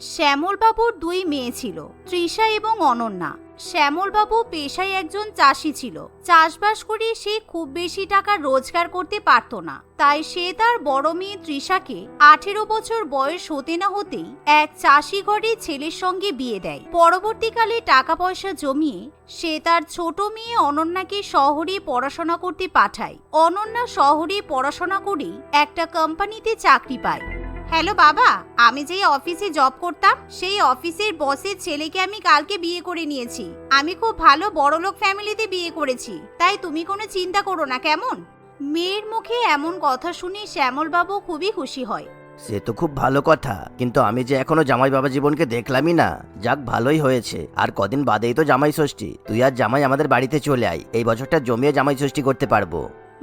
শ্যামলবাবুর দুই মেয়ে ছিল, তৃষা এবং অনন্যা। শ্যামলবাবু পেশায় একজন চাষি ছিল। চাষবাস করে সে খুব বেশি টাকা রোজগার করতে পারত না, তাই সে তার বড় মেয়ে তৃষাকে 18 বছর বয়স হতে না হতেই এক চাষি ঘরের ছেলের সঙ্গে বিয়ে দেয়। পরবর্তীকালে টাকা পয়সা জমিয়ে সে তার ছোট মেয়ে অনন্যাকে শহরে পড়াশোনা করতে পাঠায়। অনন্যা শহরে পড়াশোনা করেই একটা কোম্পানিতে চাকরি পায়। হ্যালো বাবা, আমি যেই অফিসে জব করতাম সেই অফিসের বসের ছেলেকে আমি কালকে বিয়ে করে নিয়েছি। আমি খুব ভালো বড়লোক ফ্যামিলিতে বিয়ে করেছি, তাই তুমি কোনো চিন্তা করো না, কেমন? মেয়ের মুখে এমন কথা শুনে শ্যামলবাবু খুবই খুশি হয়। সে তো খুব ভালো কথা, কিন্তু আমি যে এখনো জামাই বাবা জীবনকে দেখলামই না। যাক, ভালোই হয়েছে, আর কদিন বাদেই তো জামাই ষষ্ঠী। তুই আর জামাই আমাদের বাড়িতে চলে আয়, এই বছরটা জমিয়ে জামাই ষষ্ঠী করতে পারবো।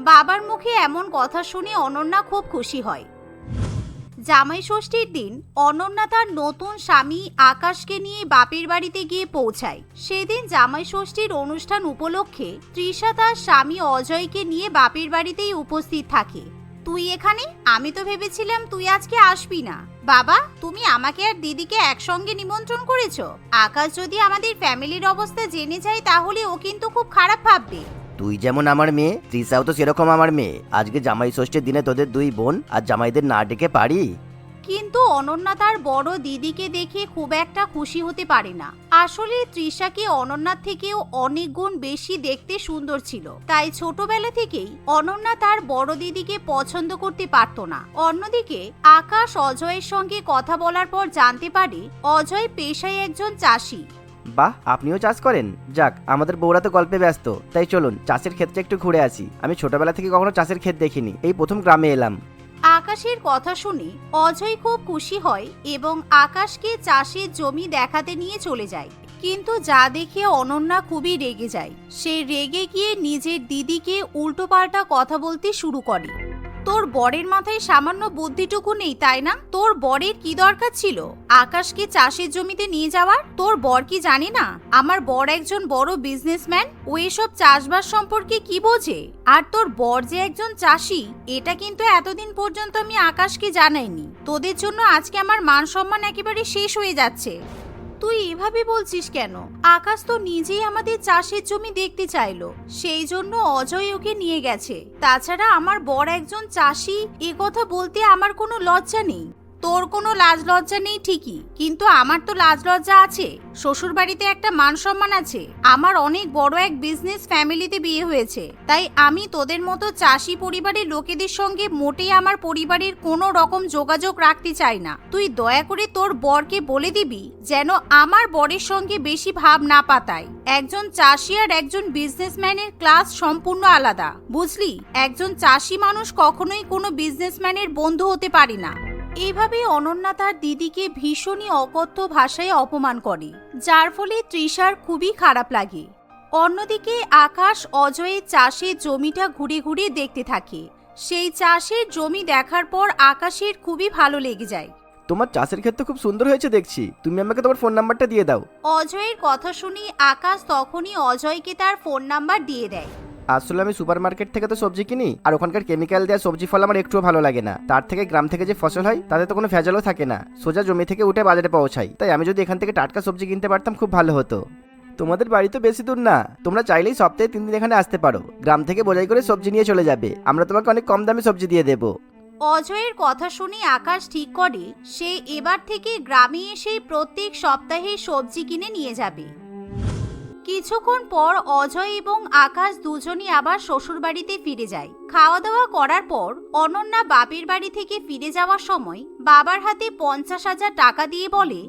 বাবার মুখে এমন কথা শুনে অনন্যা খুব খুশি হয়। জামাই ষষ্ঠীর দিন অনন্যা তার নতুন স্বামী আকাশকে নিয়ে বাপের বাড়িতে গিয়ে পৌঁছায়। সেদিন জামাই ষষ্ঠীর অনুষ্ঠান উপলক্ষে তৃষা তার স্বামী অজয়কে নিয়ে বাপের বাড়িতেই উপস্থিত থাকে। তুই এখানে? আমি তো ভেবেছিলাম তুই আজকে আসবি না। বাবা, তুমি আমাকে আর দিদিকে একসঙ্গে নিমন্ত্রণ করেছো। আকাশ যদি আমাদের ফ্যামিলির অবস্থা জেনে যায় তাহলে ও কিন্তু খুব খারাপ ভাববে। তুই যেমন আমার মেয়ে, তৃষাও তো সেরকম আমার মেয়ে। আজকে জামাই ষষ্ঠীর দিনে তোদের দুই বোন আর জামাইদের না ডেকে পারি? কিন্তু অনন্যা তার বড় দিদিকে দেখে খুব একটা খুশি হতে পারে না। আসলে তৃষাকে অনন্যার থেকেও অনেক গুণ বেশি দেখতে সুন্দর ছিল, তাই ছোটবেলা থেকেই অনন্যা তার বড় দিদিকে পছন্দ করতে পারত না। অন্যদিকে আকাশ অজয়ের সঙ্গে কথা বলার পর জানতে পারে অজয় পেশায় একজন চাষি। বাহ, আপনিও চাষ করেন? যাক, আমাদের বউরা তো গল্পে ব্যস্ত, তাই চলুন চাষের ক্ষেত্রে একটু ঘুরে আসি। আমি ছোটবেলা থেকে কখনো চাষের ক্ষেত দেখিনি, এই প্রথম গ্রামে এলাম। আকাশের কথা শুনে অজয় খুব খুশি হয় এবং আকাশকে চাষের জমি দেখাতে নিয়ে চলে যায়। কিন্তু যা দেখে অনন্যা খুবই রেগে যায়। সে রেগে গিয়ে নিজের দিদিকে উল্টোপাল্টা কথা বলতে শুরু করে। তোর বরের মাথায় সামান্য বুদ্ধিটুকু নেই, তাই না? তোর বরের কি দরকার ছিল আকাশকে চাষের জমিতে নিয়ে যাওয়ার? তোর বর কি জানে না আমার বর একজন বড় বিজনেসম্যান? ও এসব চাষবাস সম্পর্কে কি বোঝে? আর তোর বর যে একজন চাষি, এটা কিন্তু এতদিন পর্যন্ত আমি আকাশকে জানাইনি। তোদের জন্য আজকে আমার মান সম্মান একেবারে শেষ হয়ে যাচ্ছে। তুই এভাবে বলছিস কেন? আকাশ তো নিজেই আমাদের চাষের জমি দেখতে চাইলো, সেই জন্য অজয় ওকে নিয়ে গেছে। তাছাড়া আমার বর একজন চাষি, এ কথা বলতে আমার কোনো লজ্জা নেই। তোর কোনো লাজ লজ্জা নেই ঠিকই, কিন্তু আমার তো লাজ লজ্জা আছে। শ্বশুর বাড়িতে একটা মান সম্মান আছে। আমার অনেক বড় এক বিজনেস ফ্যামিলিতে বিয়ে হয়েছে, তাই আমি তোদের মতো চাষি পরিবারের লোকেদের সঙ্গে মোটেই আমার পরিবারের কোনো রকম যোগাযোগ রাখতে চাই না। তুই দয়া করে তোর বরকে বলে দিবি যেন আমার বরের সঙ্গে বেশি ভাব না পাতায়। একজন চাষি আর একজন বিজনেসম্যানের ক্লাস সম্পূর্ণ আলাদা, বুঝলি? একজন চাষি মানুষ কখনোই কোনো বিজনেসম্যানের বন্ধু হতে পারে না। এইভাবে অনন্যা তার দিদিকে ভীষণই অকথ্য ভাষায় অপমান করে, যার ফলে তৃষার খুবই খারাপ লাগে। অন্যদিকে আকাশ অজয়ের চাষের জমিটা ঘুরে ঘুরে দেখতে থাকে। সেই চাষের জমি দেখার পর আকাশের খুবই ভালো লেগে যায়। তোমার চাষের ক্ষেত্রে খুব সুন্দর হয়েছে দেখছি, তুমি আমাকে তোমার ফোন নাম্বারটা দিয়ে দাও। অজয়ের কথা শুনে আকাশ তখনই অজয়কে তার ফোন নাম্বার দিয়ে দেয়। আসলে আমি সুপার মার্কেট থেকে তো সবজি কিনি, আর ওখানকার কেমিক্যাল দেওয়া সবজি ফল আমার একটুও ভালো লাগে না। তার থেকে গ্রাম থেকে যে ফসল হয় তাতে তো কোনো ভেজালও থাকে না, সোজা জমি থেকে উঠে বাজারে পৌঁছাই। তাই আমি যদি এখান থেকে টাটকা সবজি কিনতে পারতাম খুব ভালো হতো। তোমাদের বাড়ি তো বেশি দূর না, তোমরা চাইলেই সপ্তাহে 3 দিন এখানে আসতে পারো। গ্রাম থেকে বোঝাই করে সবজি নিয়ে চলে যাবে, আমরা তোমাকে অনেক কম দামে সবজি দিয়ে দেবো। অজয়ের কথা শুনে আকাশ ঠিক করে সে এবার থেকে গ্রামে এসে প্রত্যেক সপ্তাহে সবজি কিনে নিয়ে যাবে। কিছুক্ষণ পর অজয় এবং আকাশ দুজনই আবার শ্বশুর বাড়িতে ফিরে যায়। খাওয়া দাওয়া করার পর অনন্যা বাপের বাড়ি থেকে ফিরে যাওয়ার সময় বাবার হাতে 50,000 টাকা দিয়ে বলে,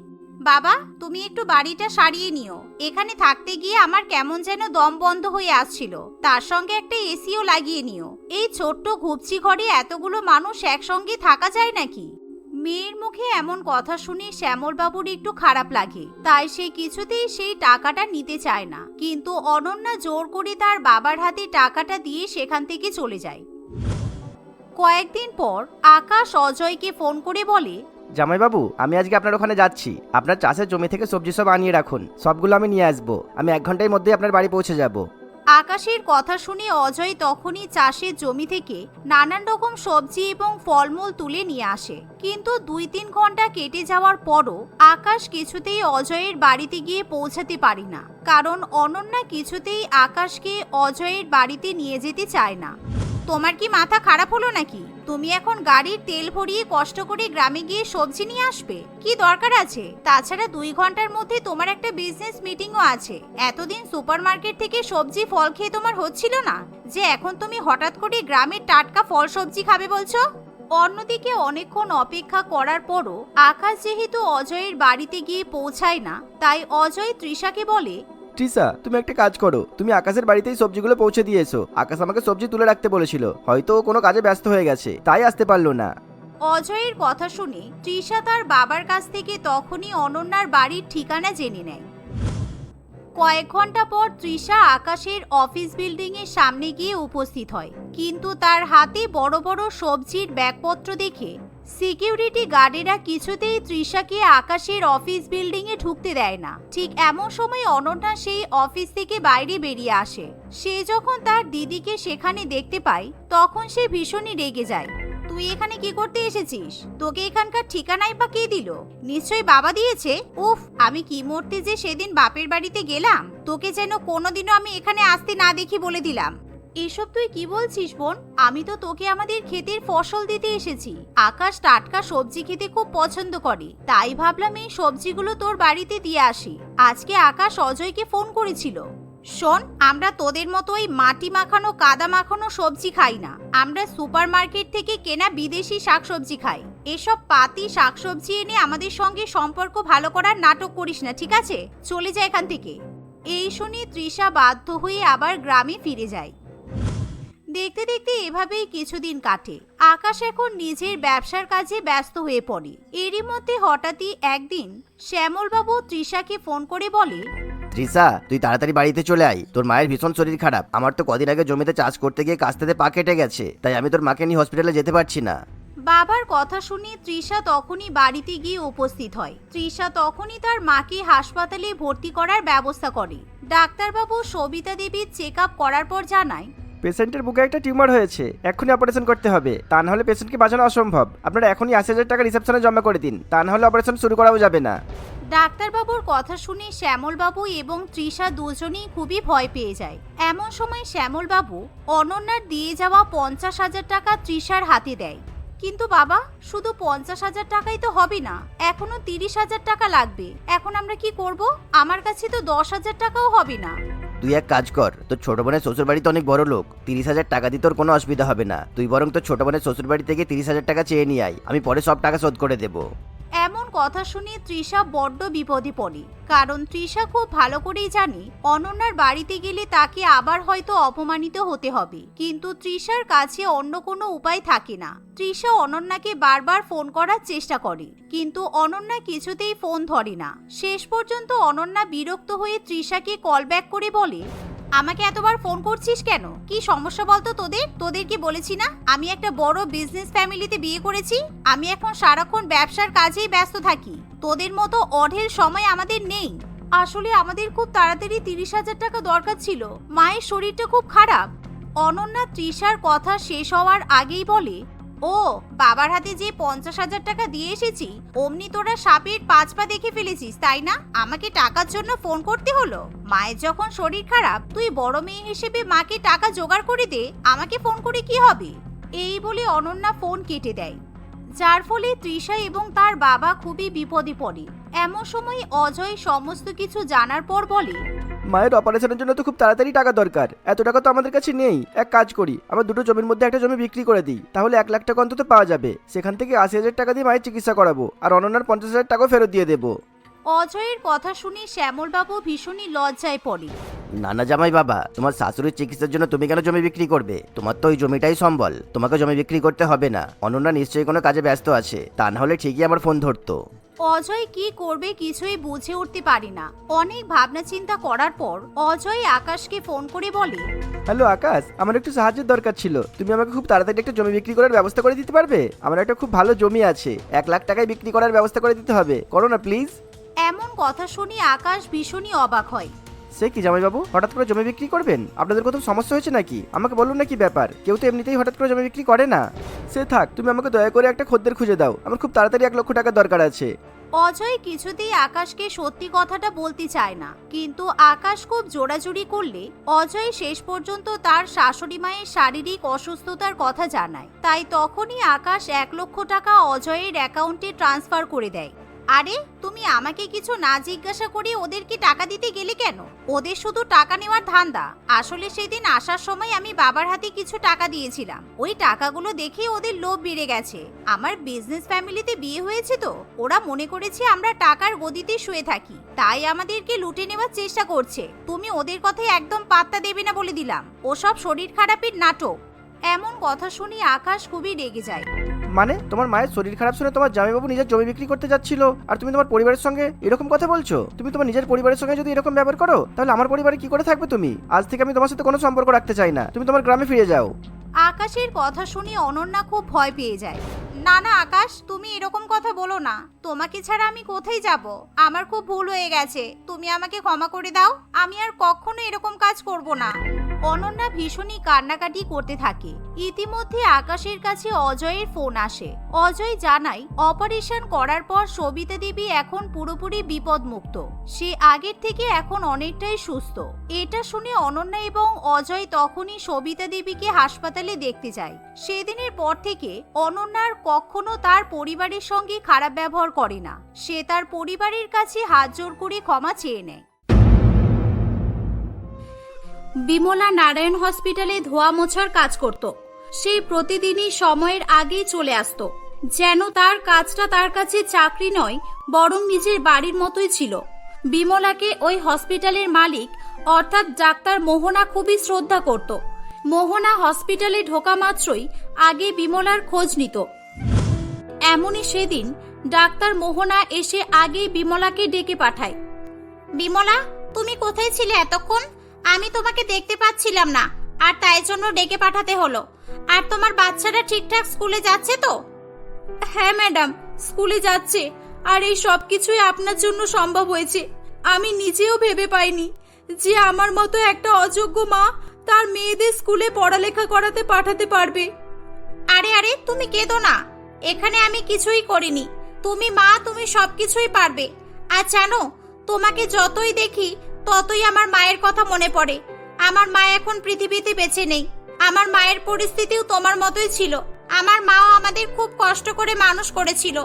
বাবা, তুমি একটু বাড়িটা সারিয়ে নিও। এখানে থাকতে গিয়ে আমার কেমন যেন দম বন্ধ হয়ে আসছিল। তার সঙ্গে একটা এসিও লাগিয়ে নিও। এই ছোট্ট ঘুপচি ঘরে এতগুলো মানুষ একসঙ্গে থাকা যায় নাকি? মেয়ের মুখে এমন কথা শুনে শ্যামলবাবুর একটু খারাপ লাগে, তাই সে কিছুতেই সেই টাকাটা নিতে চায় না। কিন্তু অনন্যা জোর করে তার বাবার হাতে টাকাটা দিয়ে সেখান থেকে চলে যায়। কয়েকদিন পর আকাশ অজয়কে ফোন করে বলে, জামাইবাবু, আমি আজকে আপনার ওখানে যাচ্ছি। আপনার চাষের জমি থেকে সবজি সব আনিয়ে রাখুন, সবগুলো আমি নিয়ে আসবো। আমি 1 ঘন্টার মধ্যেই আপনার বাড়ি পৌঁছে যাব। আকাশের কথা শুনে অজয় তখনই চাষের জমি থেকে নানান রকম সবজি এবং ফলমূল তুলে নিয়ে আসে। কিন্তু 2-3 ঘন্টা কেটে যাওয়ার পরও আকাশ কিছুতেই অজয়ের বাড়িতে গিয়ে পৌঁছাতে পারে না, কারণ অনন্যা কিছুতেই আকাশকে অজয়ের বাড়িতে নিয়ে যেতে চায় না। তোমার কি মাথা খারাপ হলো নাকি? তুমি এখন গাড়ির তেল ভরিয়ে কষ্ট করে গ্রামে গিয়ে সবজি নিয়ে আসবে? কি দরকার আছে? তাছাড়া 2 ঘন্টার মধ্যে তোমার একটা বিজনেস মিটিংও আছে। এতদিন সুপারমার্কেট থেকে সবজি ফল খেয়ে তোমার হচ্ছিল না, যে এখন তুমি হঠাৎ করে গ্রামের টাটকা ফল সবজি খাবে বলছো? অন্যদিকে অনেকক্ষণ অপেক্ষা করার পরও আকাশ যেহেতু অজয়ের বাড়িতে গিয়ে পৌঁছায় না, তাই অজয় তৃষাকে বলে, তৃষা, তুমি একটা কাজ করো, তুমি আকাশের বাড়িতেই সবজিগুলো পৌঁছে দিয়ে এসো। আকাশ আমাকে সবজি তুলে রাখতে বলেছিল, হয়তো ও কোনো কাজে ব্যস্ত হয়ে গেছে, তাই আসতে পারলো না। অজয়ের কথা শুনে তৃষা তার বাবার কাছ থেকে তখনই অনন্যার বাড়ির ঠিকানা জেনে নেয়। কয়েক ঘন্টা পর তৃষা আকাশের অফিস বিল্ডিং এর সামনে গিয়ে উপস্থিত হয়, কিন্তু তার হাতে বড় বড় সবজির ব্যাগপত্র দেখে সিকিউরিটি গার্ডেরা কিছুতেই তৃষাকে আকাশের অফিস বিল্ডিং এ ঢুকতে দেয় না। ঠিক এমন সময় অনন্যা সেই অফিস থেকে বাইরে বেরিয়ে আসে। সে যখন তার দিদিকে সেখানে দেখতে পায়, তখন সে ভীষণই রেগে যায়। তুই এখানে কি করতে এসেছিস? তোকে এখানকার ঠিকানাই বা কে দিল? নিশ্চয়ই বাবা দিয়েছে। উফ, আমি কি মরতে যে সেদিন বাপের বাড়িতে গেলাম, তোকে যেন কোনোদিনও আমি এখানে আসতে না দেখি বলে দিলাম। এসব তুই কি বলছিস বোন? আমি তো তোকে আমাদের ক্ষেতের ফসল দিতে এসেছি। আকাশ টাটকা সবজি খেতে খুব পছন্দ করে, তাই ভাবলাম এই সবজিগুলো তোর বাড়িতে দিয়ে আসি। আজকে আকাশ অজয়কে ফোন করেছিল। শোন, আমরা তোদের মতো ওই মাটি মাখানো কাদা মাখানো সবজি খাই না। আমরা সুপারমার্কেট থেকে কেনা বিদেশি শাকসবজি খাই। এসব পাতি শাকসবজি এনে আমাদের সঙ্গে সম্পর্ক ভালো করার নাটক করিস না, ঠিক আছে? চলে যা এখান থেকে। এই শুনে তৃষা বাধ্য হয়ে আবার গ্রামে ফিরে যায়। দেখতে দেখতে এভাবেই কিছুদিন কাটে। আকাশ এখন নিজের ব্যবসার কাজে ব্যস্ত হয়ে পড়ে। এরই মধ্যে হঠাৎই একদিন শ্যামলবাবু তৃষাকে ফোন করে বলে, তৃষা, তুই তাড়াতাড়ি বাড়িতে চলে আয়, তোর মায়ের ভীষণ শরীর খারাপ। আমার তো কদিন আগে জমিতে চাষ করতে গিয়ে কাস্তেতে পা কেটে গেছে, তাই আমি তোর মাকে নিয়ে হসপিটালে যেতে পারছি না। বাবার কথা শুনে তৃষা তখনই বাড়িতে গিয়ে উপস্থিত হয়। তৃষা তখনই তার মাকে হাসপাতালে ভর্তি করার ব্যবস্থা করে। ডাক্তারবাবু সবিতা দেবীর চেক আপ করার পর জানায়, পেশেন্টের বুকে একটা টিউমার হয়েছে, এক্ষুনি অপারেশন করতে হবে, তা না হলে পেশেন্টকে বাঁচানো অসম্ভব। আপনারা এখনই 80,000 টাকা রিসেপশনে জমা করে দিন, তা না হলে অপারেশন শুরু করাও যাবে না। ডাক্তারবাবুর কথা শুনে শ্যামলবাবু এবং তৃষা দুজনেই খুবই ভয় পেয়ে যায়। এমন সময় শ্যামলবাবু অনন্যার দিয়ে যাওয়া 50,000 টাকা তৃষার হাতে দেয়। কিন্তু বাবা, শুধু 50,000 টাকাই তো হবে না, এখনো 30,000 টাকা লাগবে। এখন আমরা কি করব? আমার কাছে তো 10,000 টাকাও হবে না। তুই এক কাজ কর, তোর ছোট বোনের শ্বশুর বাড়িতে অনেক বড় লোক, 30,000 টাকা দিয়ে তোর কোনো অসুবিধা হবে না। তুই বরং তোর ছোট বোনের শ্বশুর বাড়ি থেকে 30,000 টাকা চেয়ে নিয়ে আয়, আমি পরে সব টাকা শোধ করে দেবো। এমন কথা শুনে তৃষা বড্ড বিপদে পড়ে, কারণ তৃষা খুব ভালো করেই জানে অনন্যার বাড়িতে গেলে তাকে আবার হয়তো অপমানিত হতে হবে। কিন্তু তৃষার কাছে অন্য কোনো উপায় থাকে না। তৃষা অনন্যাকে বারবার ফোন করার চেষ্টা করে, কিন্তু অনন্যা কিছুতেই ফোন ধরে না। শেষ পর্যন্ত অনন্যা বিরক্ত হয়ে তৃষাকে কল ব্যাক করে বলে, আমাকে এতবার ফোন করছিস কেন? কি সমস্যা বলতো তোদের কি বলেছি না আমি একটা বড় বিজনেস ফ্যামিলিতে বিয়ে করেছি? আমি এখন সারাক্ষণ ব্যবসার কাজেই ব্যস্ত থাকি। তোদের মতো অঢেল সময় আমাদের নেই। আসলে আমাদের খুব তাড়াতাড়ি 30,000 টাকা দরকার ছিল, মায়ের শরীরটা খুব খারাপ। অনন্যা তৃষার কথা শেষ হওয়ার আগেই বলে, ও বাবার হাতে যে 50,000 টাকা দিয়ে এসেছি, অমনি তোরা সাপের 5 পা দেখে ফেলেছিস, তাই না? আমাকে টাকার জন্য ফোন করতে হলো? মায়ের যখন শরীর খারাপ, তুই বড় মেয়ে হিসেবে মাকে টাকা জোগাড় করে দে, আমাকে ফোন করে কি হবে? এই বলে অনন্যা ফোন কেটে দেয়, যার ফলে তৃষা এবং তার বাবা খুবই বিপদে পড়ে। এমন সময় অজয় সমস্ত কিছু জানার পর বলে, মায়ের অপারেশনের জন্য তো খুব তাড়াতাড়ি টাকা দরকার, এত টাকা তো আমাদের কাছে নেই। এক কাজ করি, আমার দুটো জমির মধ্যে একটা জমি বিক্রি করে দিই, তাহলে 1 লাখ টাকা অন্তত পাওয়া যাবে। সেখান থেকে 80,000 টাকা দিয়ে মায়ের চিকিৎসা করাবো, আর অনন্যার 50,000 টাকাও ফেরত দিয়ে দেবো। অজয়ের কথা শুনে শ্যামলবাবু ভীষণই লজ্জায় পড়ে। নানা জামাই বাবা, তোমার শাশুড়ির চিকিৎসার জন্য তুমি কেন জমি বিক্রি করবে? তোমার তো ওই জমিটাই সম্বল, তোমাকে জমি বিক্রি করতে হবে না। অনন্যা নিশ্চয়ই কোনো কাজে ব্যস্ত আছে, তা না হলে ঠিকই আমার ফোন ধরতো। অজয় কি করবে কিছুই বুঝে উঠতে পারে না। অনেক ভাবনা চিন্তা করার পর অজয় আকাশকে ফোন করে বলে, হ্যালো আকাশ, আমার একটু সাহায্যের দরকার ছিল। তুমি আমাকে খুব তাড়াতাড়ি একটা জমি বিক্রি করার ব্যবস্থা করে দিতে পারবে? আমার একটা খুব ভালো জমি আছে, 1 লাখ টাকায় বিক্রি করার ব্যবস্থা করে দিতে হবে, করো না প্লিজ। এমন কথা শুনে আকাশ ভীষণই অবাক হয়। সে কি জামাইবাবু, হঠাৎ করে জমি বিক্রি করবেন? আপনাদের কোথাও সমস্যা হয়েছে নাকি? আমাকে বলুন না কি ব্যাপার। কেউ তো এমনিতেই হঠাৎ করে জমি বিক্রি করে না। সে থাক, তুমি আমাকে দয়া করে একটা খদ্দের খুঁজে দাও, আমার খুব তাড়াতাড়ি 1 লক্ষ টাকা দরকার আছে। অজয় কিছুতেই আকাশকে সত্যি কথাটা বলতে চায় না, কিন্তু আকাশ খুব জোরাজুরি করলে অজয় শেষ পর্যন্ত তার শাশুড়ি মায়ের শারীরিক অসুস্থতার কথা জানায়। তাই তখনই আকাশ 1 লক্ষ টাকা অজয়ের অ্যাকাউন্টে ট্রান্সফার করে দেয়। আরে তুমি আমাকে কিছু না জিজ্ঞাসা করে ওদেরকে টাকা দিতে গেলে কেন? ওদের শুধু টাকা নেওয়ার ধান্দা। আসলে সেদিন আসার সময় আমি বাবার হাতে কিছু টাকা দিয়েছিলাম, ওই টাকাগুলো দেখে ওদের লোভ বেড়ে গেছে। আমার বিজনেস ফ্যামিলিতে বিয়ে হয়েছে তো ওরা মনে করেছে আমরা টাকার গদিতে শুয়ে থাকি, তাই আমাদেরকে লুটে নেওয়ার চেষ্টা করছে। তুমি ওদের কথায় একদম পাত্তা দেবে না বলে দিলাম, ওসব শরীর খারাপের নাটক। এমন কথা শুনে আকাশ খুবই রেগে যায়। মানে তোমার মায়ের শরীর খারাপ শুনে তোমার জামাইবাবু নিজের জমি বিক্রি করতে যাচ্ছিল, আর তুমি তোমার পরিবারের সঙ্গে এরকম কথা বলছো? তুমি তোমার নিজের পরিবারের সঙ্গে যদি এরকম ব্যবহার করো, তাহলে আমার পরিবারে কি করে থাকবে তুমি? আজ থেকে আমি তোমার সাথে কোনো সম্পর্ক রাখতে চাই না, তুমি তোমার গ্রামে ফিরে যাও। আকাশের কথা শুনে অনন্যা খুব ভয় পেয়ে যায়। না না আকাশ, তুমি এরকম কথা বলো না, তোমাকে ছাড়া আমি কোথায় যাব? আমার খুব ভুল হয়ে গেছে, তুমি আমাকে ক্ষমা করে দাও, আমি আর কখনো এরকম কাজ করব না। অনন্যা ভীষণই কান্নাকাটি করতে থাকে। ইতিমধ্যে আকাশের কাছে অজয়ের ফোন আসে। অজয় জানায় অপারেশন করার পর সবিতা দেবী এখন পুরোপুরি বিপদমুক্ত, সে আগের থেকে এখন অনেকটাই সুস্থ। এটা শুনে অনন্যা এবং অজয় তখনই সবিতা দেবীকে হাসপাতালে দেখতে যায়। সেদিনের পর থেকে অনন্যার কখনো তার পরিবারের সঙ্গে খারাপ ব্যবহার করে না, সে তার পরিবারের কাছে হাত জোর করে ক্ষমা চেয়ে নেয়। বিমলা নারায়ণ হসপিটালে ধোয়া মোছার কাজ করত। সে প্রতিদিনই সময়ের আগেই চলে আসতো, যেন তার কাজটা তার কাছে চাকরি নয় বরং নিজের বাড়ির মতোই ছিল। বিমলাকে ওই হসপিটালের মালিক অর্থাৎ ডাক্তার মোহনা খুবই শ্রদ্ধা করত। মোহনা হসপিটালে ঢোকা মাত্রই আগে বিমলার খোঁজ নিত। এমনই সেদিন ডাক্তার মোহনা এসে আগেই বিমলাকে ডেকে পাঠায়। বিমলা, তুমি কোথায় ছিলে এতক্ষণ? আমি তোমাকে দেখতে পাচ্ছিলাম না, আর তাই জন্য ডেকে পাঠাতে হলো। আর তোমার বাচ্চারা ঠিকঠাক স্কুলে যাচ্ছে তো? হ্যাঁ ম্যাডাম, স্কুলে যাচ্ছে, আর এই সব কিছুই আপনার জন্য সম্ভব হয়েছে। আমি নিজেও ভেবে পাইনি যে আমার মতো একটা অযোগ্য মা তার মেয়েদের স্কুলে পড়ালেখা করাতে পাঠাতে পারবে। আরে আরে, তুমি কেঁদো না, এখানে আমি কিছুই করিনি। তুমি মা, তুমি সবকিছুই পারবে। আর জানো, তোমাকে যতই দেখি ততই আমার মায়ের কথা মনে পড়ে। আমার মা এখন পৃথিবীতে বেঁচে নেই। আমার মায়ের পরিস্থিতিও তোমার মতোই ছিল। আমার মাও আমাদের খুব কষ্ট করে মানুষ করেছিল।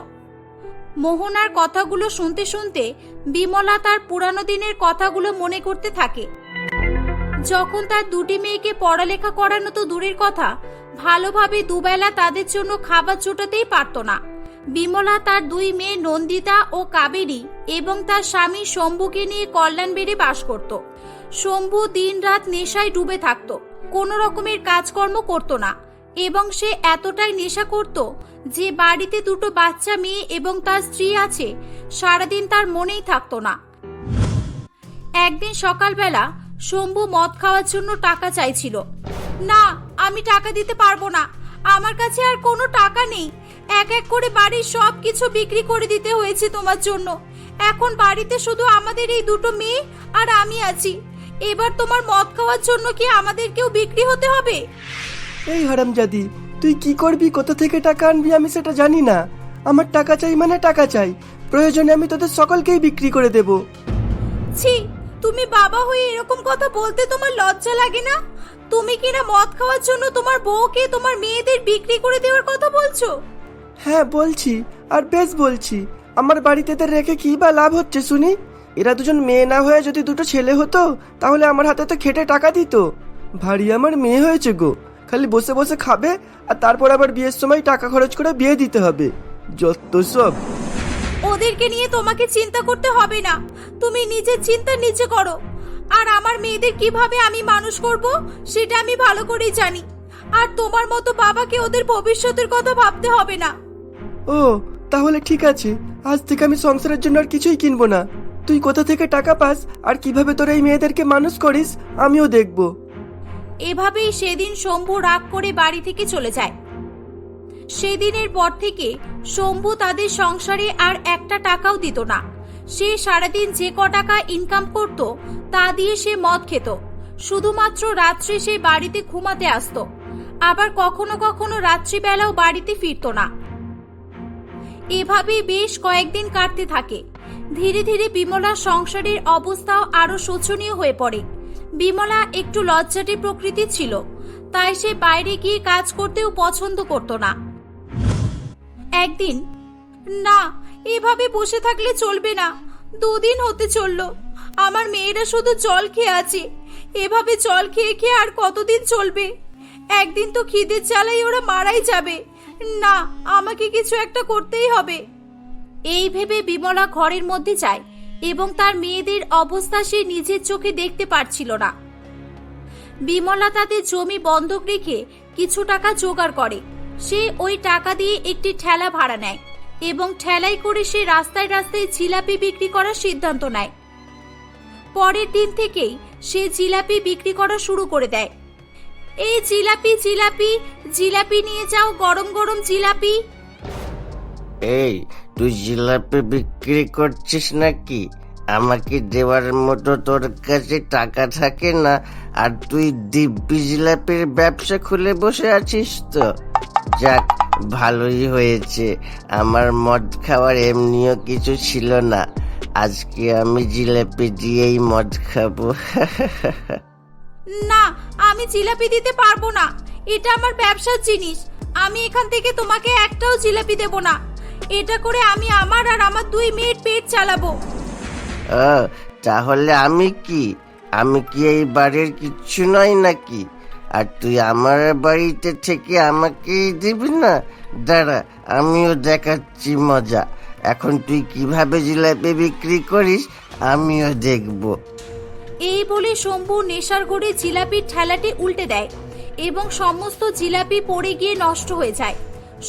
মোহনার কথাগুলো শুনতে শুনতে বিমলা তার পুরানো দিনের কথাগুলো মনে করতে থাকে। যখন তার দুটি মেয়েকে পড়ালেখা করানো তো দূরের কথা, ভালোভাবে দুবেলা তাদের জন্য খাবার জোটাতেই পারত না। বিমলা তার 2 মেয়ে নন্দিতা ও কাবেরী এবং তার স্বামী শম্ভুকে নিয়ে কল্যাণবেড়ে বাস করত। শম্ভু দিনরাত নেশায় ডুবে থাকত, কোনো রকমের কাজকর্ম করত না, এবং সে এতটাই নেশা করত যে বাড়িতে 2 বাচ্চা মেয়ে এবং তার স্ত্রী আছে, সারাদিন তার মনেই থাকত না। একদিন সকালবেলা শম্ভু মদ খাওয়ার জন্য টাকা চাইছিল। না, আমি টাকা দিতে পারবো না, আমার কাছে আর কোনো টাকা নেই। এক এক করে বাড়ির সব কিছু বিক্রি করে দিতে হয়েছে তোমার জন্য। এখন বাড়িতে শুধু আমাদের এই 2 মেয়ে আর আমি আছি। এবার তোমার মদ খাওয়ার জন্য কি আমাদেরকেও বিক্রি হতে হবে? এই হারামজাদি, তুই কি করবি, কোথা থেকে টাকা আনবি আমি সেটা জানি না। আমার টাকা চাই মানে টাকা চাই, প্রয়োজনে আমি তোদের সকলকেই বিক্রি করে দেব। ছি, তুমি বাবা হয়ে এরকম কথা বলতে তোমার লজ্জা লাগে না? তুমি কিনা মদ খাওয়ার জন্য তোমার বউকে তোমার মেয়েদের বিক্রি করে দেওয়ার কথা বলছো? হ্যাঁ বলছি, আর বেশ বলছি। আমার বাড়িতে এদের রেখে কি বা লাভ হচ্ছে শুনি? এরা 2জন মেয়ে না হয়ে যদি 2টো ছেলে হতো, তাহলে আমার হাতে তো খেটে টাকা দিত। ভারী আমার মেয়ে হয়েছে গো, খালি বসে বসে খাবে আর তারপর আবার বিয়ের সময় টাকা খরচ করে বিয়ে দিতে হবে, যত সব। ওদেরকে নিয়ে তোমাকে চিন্তা করতে হবে না, তুমি নিজের চিন্তা নিজে করো। আর আমার মেয়েদের কিভাবে আমি মানুষ করব সেটা আমি ভালো করেই জানি। আর তোমার মতো বাবাকে ওদের ভবিষ্যতের কথা ভাবতে হবে না। ও তাহলে ঠিক আছে, আজ থেকে আমি সংসারের জন্য আর কিছুই কিনবো না। তুই কোথা থেকে টাকা পাস আর কিভাবে তোর এই মেয়েদেরকে মানুষ করিস আমিও দেখব। এভাবেই সেদিন শম্ভু রাগ করে বাড়ি থেকে চলে যায়। সেদিনের পর থেকে শম্ভু তাদের সংসারে আর একটা টাকাও দিত না। সে সারাদিন যে ক টাকা ইনকাম করত তা দিয়ে সে মদ খেত। শুধুমাত্র রাত্রে সে বাড়িতে ঘুমাতে আসতো, আবার কখনো কখনো রাত্রিবেলাও বাড়িতে ফিরতো না। এভাবে বেশ কয়েকদিন কাটতে থাকে। ধীরে ধীরে বিমলার সংসারের অবস্থাও আরো শোচনীয় হয়ে পড়ে। বিমলা একটু লজ্জাটে প্রকৃতির ছিল, তাই সে বাইরে গিয়ে কাজ করতেও পছন্দ করত না। একদিন, না এভাবে বসে থাকলে চলবে না, 2 দিন হতে চললো আমার মেয়েরা শুধু জল খেয়ে আছে। এভাবে জল খেয়ে খেয়ে আর কতদিন চলবে? একদিন তো খিদের জ্বালায় ওরা মারাই যাবে। না, আমাকে কিছু একটা করতেই হবে। এই ভেবে বিমলা ঘরের মধ্যে যায় এবং তার মেয়েদের অবস্থা সে নিজের চোখে দেখতে পারছিল না। বিমলা তাদের জমি বন্ধক রেখে কিছু টাকা জোগাড় করে। সে ওই টাকা দিয়ে একটি ঠেলা ভাড়া নেয় এবং ঠেলায় করে সে রাস্তায় রাস্তায় জিলাপি বিক্রি করার সিদ্ধান্ত নেয়। পরের দিন থেকেই সে জিলাপি বিক্রি করা শুরু করে দেয়। এই জিলাপি জিলাপি জিলাপি নিয়ে যাও, গরম গরম জিলাপি। এই, তুই জিলাপি বিক্রি করছিস নাকি? আমাকে দেওয়ার মতো তোর কাছে টাকা থাকে না, আর তুই দিব্যি জিলাপির ব্যবসা খুলে বসে আছিস তো? যাক, ভালোই হয়েছে। আমার মদ খাওয়ার এমনিও কিছু ছিল না, আজকে আমি জিলাপি দিয়েই মদ খাবো। না, আমি জিলাপি দিতে পারবো না, এটা আমার ব্যবসার জিনিস। আমি এখান থেকে তোমাকে একটাও জিলাপি দেব না। এটা করে আমি আমার আর আমার 2 মেয়ের পেট চালাবো। তাহলে আমি কি এই বাড়ির কিচ্ছু নয় নাকি? আর তুই আমার বাড়িতে থেকে আমাকে দিবি না? দাঁড়া, আমিও দেখাচ্ছি মজা। এখন তুই কিভাবে জিলাপি বিক্রি করিস আমিও দেখব। এই বলে শম্ভু নেশার ঘরে জিলাপির ঠেলাটি উল্টে দেয় এবং সমস্ত জিলাপি পড়ে গিয়ে নষ্ট হয়ে যায়।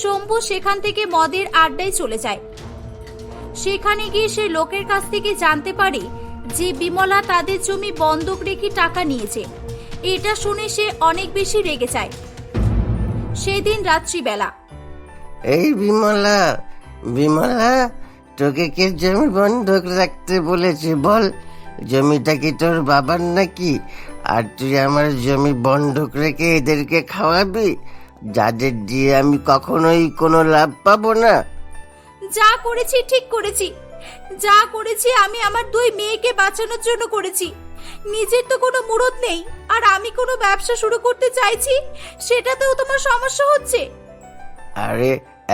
শম্ভু সেখান থেকে মদের আড্ডায় চলে যায়। সেখানে গিয়ে সে লোকের কাছ থেকে জানতে পারে যে বিমলা তাদের জমি বন্ধক রেখে টাকা নিয়েছে। এটা শুনে সে অনেক বেশি রেগে যায়। সেদিন রাত্রিবেলা, এই বিমলা, তোকে কে জমি বন্ধক রাখতে বলেছে বল? জমিটা কি তোর বাবার নাকি? আর তুই আমার জমি বন্ধক রেখে এদেরকে খাওয়াবি, যাদের দিয়ে আমি কখনোই কোনো লাভ পাবো না? যা করেছি ঠিক করেছি। যা করেছি আমি আমার 2 মেয়েকে বাঁচানোর জন্য করেছি। নিজের তো কোনো মুরত নেই, আর আমি কোনো ব্যবসা শুরু করতে চাইছি, সেটাতেও তোমার সমস্যা হচ্ছে। আরে,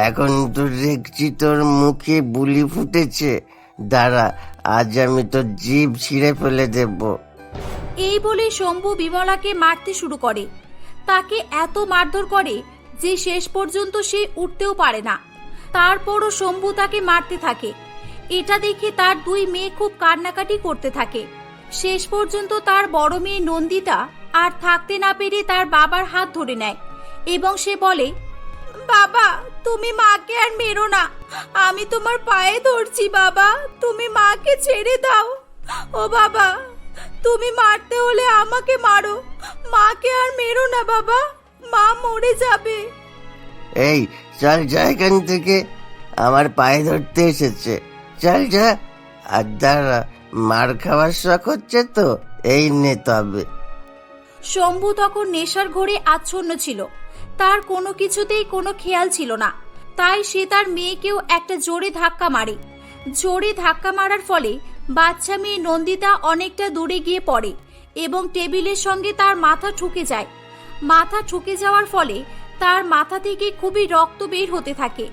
এখন তো দেখছি তোর মুখে বুলি ফুটেছে। দাঁড়া, আজ আমি তোর জিভ ছিঁড়ে ফেলে দেব। এই বলে শম্ভু বিমলাকে মারতে শুরু করে। তাকে এত মারধর করে যে শেষ পর্যন্ত সে উঠতেও পারে না। তারপরও শম্ভু তাকে মারতে থাকে। এটা দেখে তার 2 মেয়ে খুব কান্নাকাটি করতে থাকে। শেষ পর্যন্ত তার বড় মেয়ে নন্দিতা আর থাকতে না পেরে তার বাবার হাত ধরে নেয় এবং সে বলে, বাবা, তুমি মাকে আর মেরো না, আমি তোমার পায়ে ধরছি বাবা, তুমি মাকে ছেড়ে দাও। ও বাবা, তুমি মারতে হলে আমাকে মারো, মাকে আর মেরো না বাবা, মা মরে যাবে। এই, চল যা এখান থেকে, আমার পায়ে ধরতে এসেছে। চল যা। আর দাঁড়া, মার খাওয়ার শখ হচ্ছে তো, এই নে তবে। শম্ভু তখন নেশার ঘোরে আচ্ছন্ন ছিল। তার কোনো কিছুতেই কোনো খেয়াল ছিল না। তাই সে তার মেয়েকেও একটা জোরে ধাক্কা মারে। জোরে ধাক্কা মারার ফলে বাচ্চা মেয়ে নন্দিতা অনেকটা দূরে গিয়ে পড়ে এবং টেবিলের সঙ্গে তার মাথা ঠুকে যায়। মাথা ঠুকে যাওয়ার ফলে তার মাথা থেকে খুবই রক্ত বের হতে থাকে।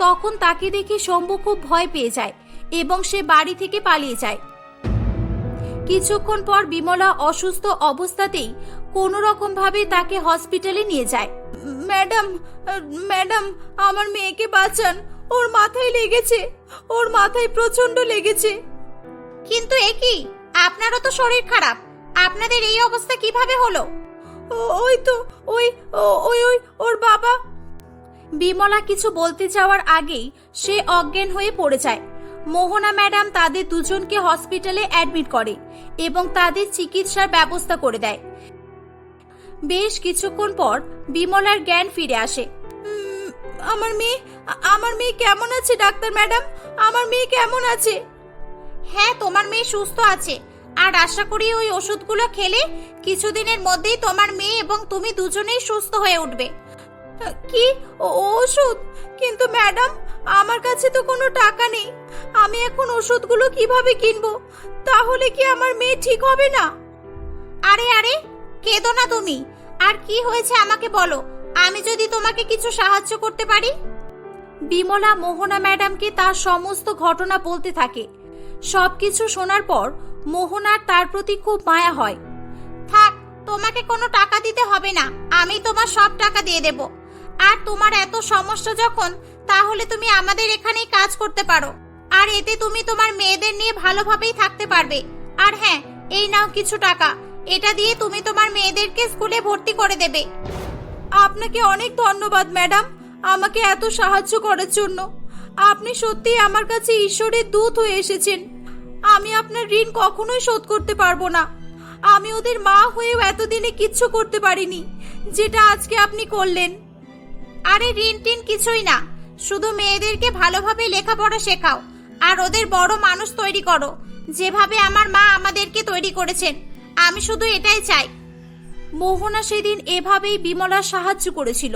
তখন তাকে দেখে শম্ভু খুব ভয় পেয়ে যায় এবং সে বাড়ি থেকে পালিয়ে যায়। কিছুক্ষণ পর বিমলা অসুস্থ অবস্থাতেই কোনো রকম ভাবে তাকে হসপিটালে নিয়ে যায়। ম্যাডাম, আমার মেয়েকে বাঁচান, ওর মাথায় লেগেছে, ওর মাথায় প্রচন্ড লেগেছে। কিন্তু এ কি, আপনারও তো শরীর খারাপ, আপনাদের এই অবস্থা কিভাবে হলো? ওই তো ওই ওর বাবা। বিমলা কিছু বলতে যাওয়ার আগেই সে অজ্ঞান হয়ে পড়ে যায়। মোহনা ম্যাডাম তাদের দুজনকে হসপিটালে অ্যাডমিট করে এবং তাদের চিকিৎসার ব্যবস্থা করে দেয়। বেশ কিছুক্ষণ পর বিমলার জ্ঞান ফিরে আসে। আমার মেয়ে কেমন আছে ডাক্তার ম্যাডাম? আমার মেয়ে কেমন আছে? হ্যাঁ, তোমার মেয়ে সুস্থ আছে, আর আশা করি ওই ওষুধগুলো খেলে কিছুদিনের মধ্যেই তোমার মেয়ে এবং তুমি দুজনেই সুস্থ হয়ে উঠবে। কি ওষুধ? কিন্তু ম্যাডাম, আমার কাছে তো কোনো টাকা নেই, আমি এখন ওষুধগুলো কিভাবে কিনবো? তাহলে কি আমার মেয়ে ঠিক হবে না? আরে আরে, কেঁদো না তুমি। আর কি হয়েছে আমাকে বলো, আমি যদি তোমাকে কিছু সাহায্য করতে পারি। বিমলা মোহনা ম্যাডামকে তার সমস্ত ঘটনা বলতে থাকে। সবকিছু শোনার পর মোহনার তার প্রতি খুব মায়া হয়। থাক, তোমাকে কোনো টাকা দিতে হবে না, আমি তোমার সব টাকা দিয়ে দেব। আর তোমার এত সমস্যা যখন, তাহলে তুমি আমাদের এখানেই কাজ করতে পারো, আর এতে তুমি তোমার মেয়েদের নিয়ে ভালোভাবেই থাকতে পারবে। আর হ্যাঁ, এই নাও কিছু টাকা, এটা দিয়ে তুমি তোমার মেয়েদেরকে স্কুলে ভর্তি করে দেবে। আপনাকে অনেক ধন্যবাদ ম্যাডাম, আমাকে এত সাহায্য করার জন্য। আপনি সত্যি আমার কাছে ঈশ্বরের দূত হয়ে এসেছেন। আমি আপনার ঋণ কখনোই শোধ করতে পারবো না। আমি ওদের মা হয়েও এতদিনে কিচ্ছু করতে পারিনি, যেটা আজকে আপনি করলেন। আরে ঋণ টিন কিছুই না, শুধু মেয়েদেরকে ভালোভাবে লেখাপড়া শেখাও আর ওদের বড় মানুষ তৈরি করো, যেভাবে আমার মা আমাদেরকে তৈরি করেছেন। আমি শুধু এটাই চাই। মোহনা সেদিন এভাবেই বিমলার সাহায্য করেছিল,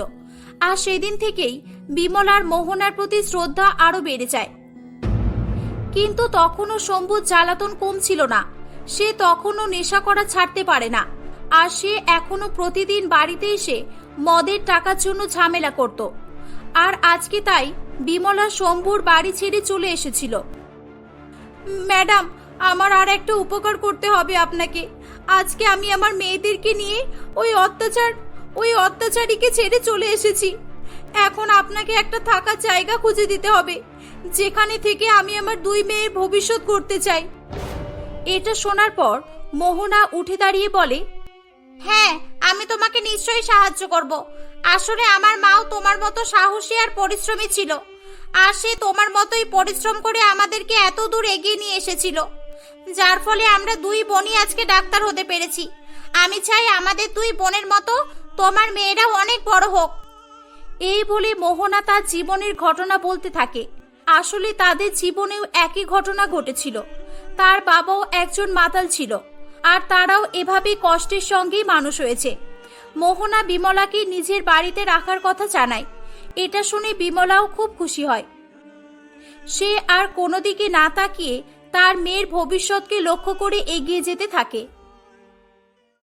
আর সেদিন থেকেই বিমলার মোহনার প্রতি শ্রদ্ধা আরো বেড়ে যায়। কিন্তু তখনও শম্ভুর জ্বালাতন কমছিল না। সে তখনও নেশা করা ছাড়তে পারে না, আর সে এখনো প্রতিদিন বাড়িতে এসে মদের টাকার জন্য ঝামেলা করত। আর আজকে তাই বিমলা শম্ভুর বাড়ি ছেড়ে চলে এসেছিল। ম্যাডাম, আমার আর একটা উপকার করতে হবে আপনাকে। আজকে আমি আমার মেয়েদেরকে নিয়ে ওই অত্যাচারীকে ছেড়ে চলে এসেছি। এখন আপনাকে একটা থাকার জায়গা খুঁজে দিতে হবে, যেখানে থেকে আমি আমার দুই মেয়ের ভবিষ্যৎ করতে চাই। এটা শোনার পর মোহনা উঠে দাঁড়িয়ে বলে, হ্যাঁ, আমি তোমাকে নিশ্চয়ই সাহায্য করব। আসলে আমার মাও তোমার মতো সাহসী আর পরিশ্রমী ছিল, আর সে তোমার মতোই পরিশ্রম করে আমাদেরকে এত দূর এগিয়ে নিয়ে এসেছিল, যার ফলে আমরা দুই বোনই আজকে ডাক্তার হতে পেরেছি। আমি চাই আমাদের দুই বোনের মতো তোমার মেয়েরাও অনেক বড় হোক। এই বলে মোহনা তার জীবনের ঘটনা বলতে থাকে। আসলে তাদের জীবনেও একই ঘটনা ঘটেছিল। তার বাবাও একজন মাতাল ছিল, আর তারাও এভাবেই কষ্টের সঙ্গেই মানুষ হয়েছে। মোহনা বিমলাকে নিজের বাড়িতে রাখার কথা জানায়। এটা শুনে বিমলাও খুব খুশি হয়। সে আর কোনো দিকে না তাকিয়ে তার মেয়ের ভবিষ্যৎকে লক্ষ্য করে এগিয়ে যেতে থাকে।